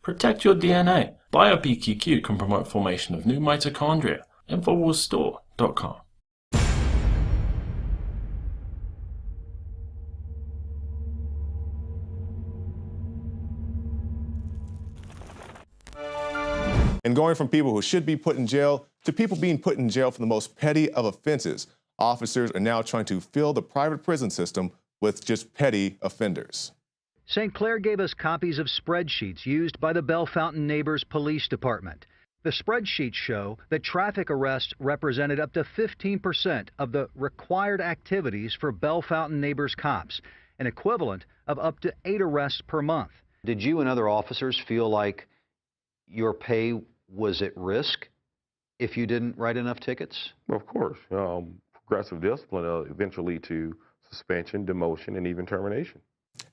Protect your DNA. BioPQQ can promote formation of new mitochondria. Infowarsstore.com. And going from people who should be put in jail to people being put in jail for the most petty of offenses, officers are now trying to fill the private prison system with just petty offenders. St. Clair gave us copies of spreadsheets used by the Bellefontaine Neighbors Police Department. The spreadsheets show that traffic arrests represented up to 15% of the required activities for Bellefontaine Neighbors cops, an equivalent of up to 8 arrests per month. Did you and other officers feel like your pay was at risk if you didn't write enough tickets? Well, of course. Progressive discipline will eventually lead to suspension, demotion, and even termination.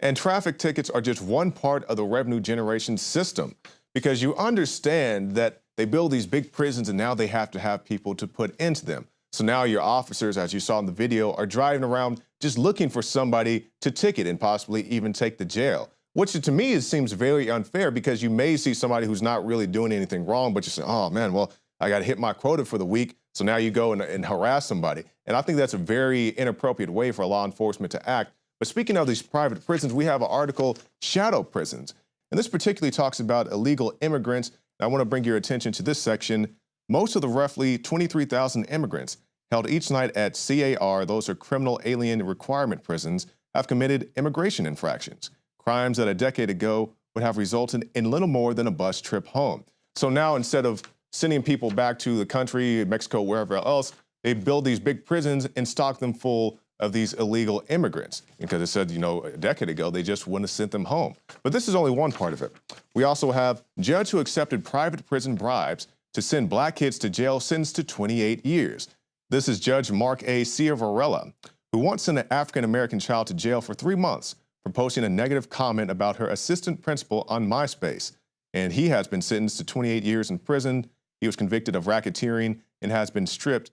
And traffic tickets are just one part of the revenue generation system, because you understand that they build these big prisons and now they have to have people to put into them. So now your officers, as you saw in the video, are driving around just looking for somebody to ticket and possibly even take to jail, which to me seems very unfair, because you may see somebody who's not really doing anything wrong, but you say, oh man, well, I got to hit my quota for the week. So now you go and harass somebody. And I think that's a very inappropriate way for law enforcement to act. But speaking of these private prisons, we have an article, Shadow Prisons. And this particularly talks about illegal immigrants. And I want to bring your attention to this section. Most of the roughly 23,000 immigrants held each night at CAR, those are criminal alien requirement prisons, have committed immigration infractions, crimes that a decade ago would have resulted in little more than a bus trip home. So now, instead of sending people back to the country, Mexico, wherever else, they build these big prisons and stock them full of these illegal immigrants, because it said, a decade ago, they just wouldn't have sent them home. But this is only one part of it. We also have judge who accepted private prison bribes to send black kids to jail sentenced to 28 years. This is Judge Mark A. Ciavarella, who once sent an African-American child to jail for 3 months for posting a negative comment about her assistant principal on MySpace. And he has been sentenced to 28 years in prison. He was convicted of racketeering and has been stripped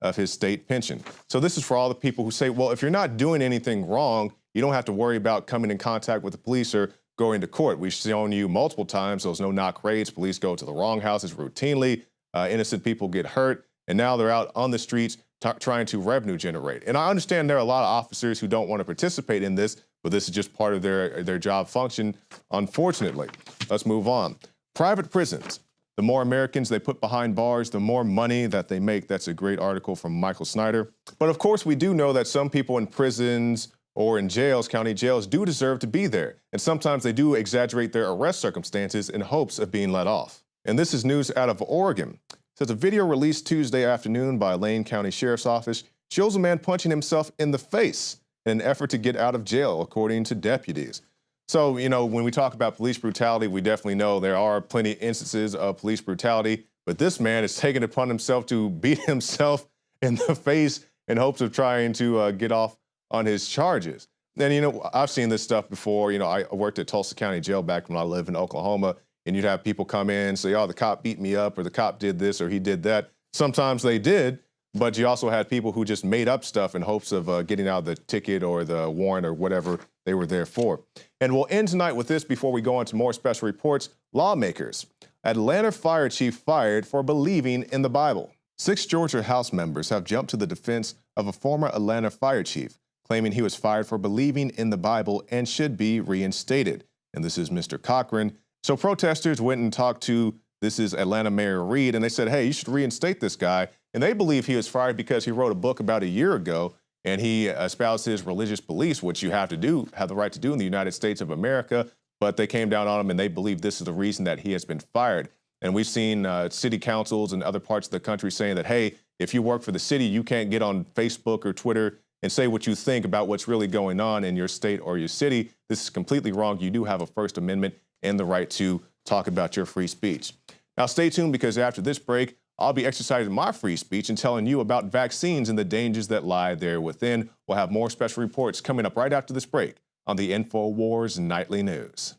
of his state pension. So this is for all the people who say, well, if you're not doing anything wrong, you don't have to worry about coming in contact with the police or going to court. We've shown you multiple times those no-knock raids. Police go to the wrong houses routinely. Innocent people get hurt. And now they're out on the streets trying to revenue generate. And I understand there are a lot of officers who don't want to participate in this, but this is just part of their job function, unfortunately. Let's move on. Private prisons. The more Americans they put behind bars, the more money that they make. That's a great article from Michael Snyder. But of course, we do know that some people in prisons or in jails, county jails, do deserve to be there. And sometimes they do exaggerate their arrest circumstances in hopes of being let off. And this is news out of Oregon. It says a video released Tuesday afternoon by Lane County Sheriff's Office shows a man punching himself in the face in an effort to get out of jail, according to deputies. So, when we talk about police brutality, we definitely know there are plenty of instances of police brutality, but this man is taking it upon himself to beat himself in the face in hopes of trying to get off on his charges. And, I've seen this stuff before. I worked at Tulsa County Jail back when I lived in Oklahoma, and you'd have people come in and say, oh, the cop beat me up, or the cop did this, or he did that. Sometimes they did, but you also had people who just made up stuff in hopes of getting out the ticket or the warrant or whatever they were there for. And we'll end tonight with this before we go on to more special reports. Lawmakers. Atlanta fire chief fired for believing in the Bible. 6 Georgia House members have jumped to the defense of a former Atlanta fire chief, claiming he was fired for believing in the Bible and should be reinstated. And this is Mr. Cochran. So protesters went and talked to, this is Atlanta Mayor Reed, and they said, hey, you should reinstate this guy. And they believe he was fired because he wrote a book about a year ago, and he espoused his religious beliefs, which you have the right to do in the United States of America. But they came down on him, and they believe this is the reason that he has been fired. And we've seen city councils and other parts of the country saying that, hey, if you work for the city, you can't get on Facebook or Twitter and say what you think about what's really going on in your state or your city. This is completely wrong. You do have a First Amendment and the right to talk about your free speech. Now, stay tuned, because after this break, I'll be exercising my free speech and telling you about vaccines and the dangers that lie there within. We'll have more special reports coming up right after this break on the Infowars Nightly News.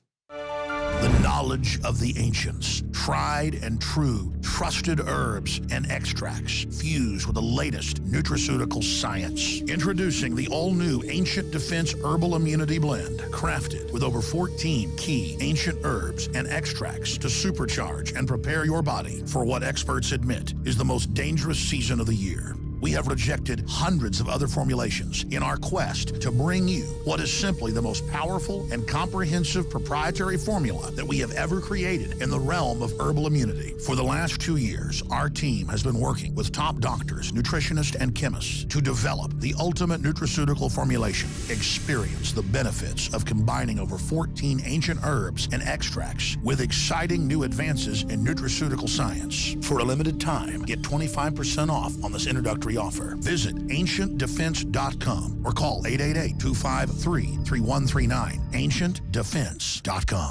The knowledge of the ancients, tried and true, trusted herbs and extracts fused with the latest nutraceutical science. Introducing the all-new Ancient Defense Herbal Immunity Blend, crafted with over 14 key ancient herbs and extracts to supercharge and prepare your body for what experts admit is the most dangerous season of the year. We have rejected hundreds of other formulations in our quest to bring you what is simply the most powerful and comprehensive proprietary formula that we have ever created in the realm of herbal immunity. For the last 2 years, our team has been working with top doctors, nutritionists, and chemists to develop the ultimate nutraceutical formulation. Experience the benefits of combining over 14 ancient herbs and extracts with exciting new advances in nutraceutical science. For a limited time, get 25% off on this introductory offer. Visit ancientdefense.com or call 888-253-3139. ancientdefense.com.